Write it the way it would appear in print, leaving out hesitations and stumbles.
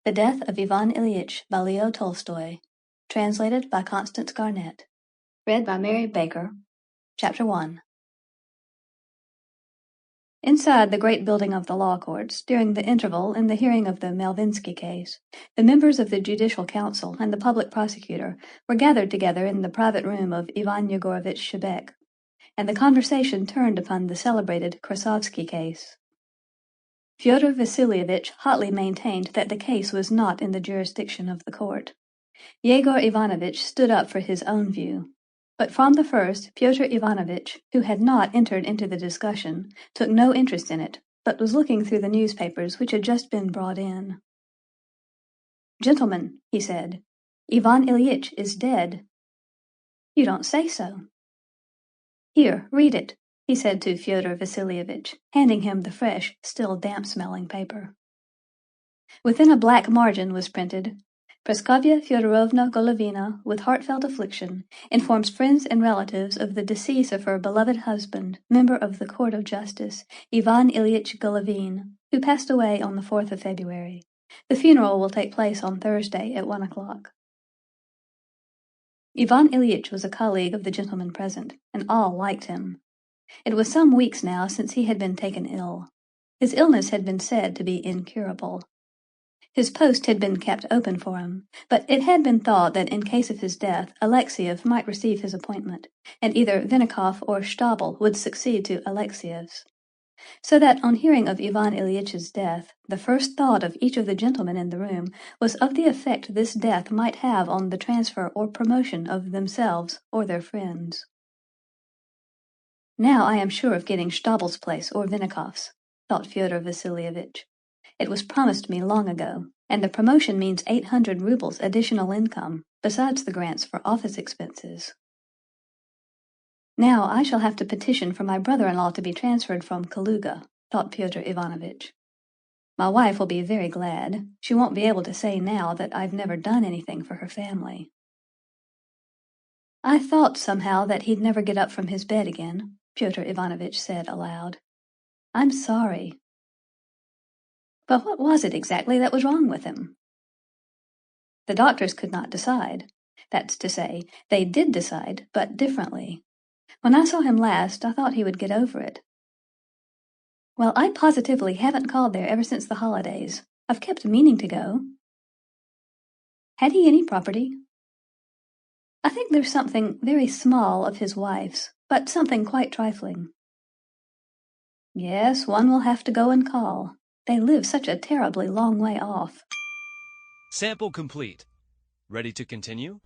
The Death of Ivan Ilyich by Leo Tolstoy. Translated by Constance Garnett. Read by Mary Baker. Chapter 1. Inside the great building of the law courts, during the interval in the hearing of the Malvinsky case, the members of the Judicial Council and the public prosecutor were gathered together in the private room of Ivan Yegorovitch Shebek, and the conversation turned upon the celebrated Krasovsky case. Fyodor Vasilyevich hotly maintained that the case was not in the jurisdiction of the court. Yegor Ivanovitch stood up for his own view. But from the first, Pyotr Ivanovitch, who had not entered into the discussion, took no interest in it, but was looking through the newspapers which had just been brought in. "Gentlemen," he said, "Ivan Ilyich is dead." "You don't say so." "Here, read it," he said to Fyodor Vasilyevich, handing him the fresh, still damp-smelling paper. Within a black margin was printed, "Praskovya Fyodorovna Golovina, with heartfelt affliction, informs friends and relatives of the decease of her beloved husband, member of the Court of Justice, Ivan Ilyich Golovin, who passed away on the 4th of February. The funeral will take place on Thursday at 1 o'clock." Ivan Ilyich was a colleague of the gentlemen present, and all liked him. It was some weeks now since he had been taken ill. His illness had been said to be incurable. His post had been kept open for him, but it had been thought that in case of his death Alexiev might receive his appointment, and either Vinnikov or Stabel would succeed to Alexiev's. So that on hearing of Ivan Ilyitch's death, the first thought of each of the gentlemen in the room was of the effect this death might have on the transfer or promotion of themselves or their friends. "Now I am sure of getting Stabel's place or Vinnikov's," thought Fyodor Vasilyevich. "It was promised me long ago, and the promotion means 800 rubles additional income, besides the grants for office expenses. Now I shall have to petition for my brother-in-law to be transferred from Kaluga," thought Pyotr Ivanovitch. "My wife will be very glad. She won't be able to say now that I've never done anything for her family." "I thought, somehow, that he'd never get up from his bed again," Pyotr Ivanovitch said aloud. "I'm sorry." But what was it exactly that was wrong with him? The doctors could not decide. That's to say, they did decide, but differently. When I saw him last, I thought he would get over it. Well, I positively haven't called there ever since the holidays. I've kept meaning to go. Had he any property? I think there's something very small of his wife's, but something quite trifling. Yes, one will have to go and call. They live such a terribly long way off. Sample complete. Ready to continue?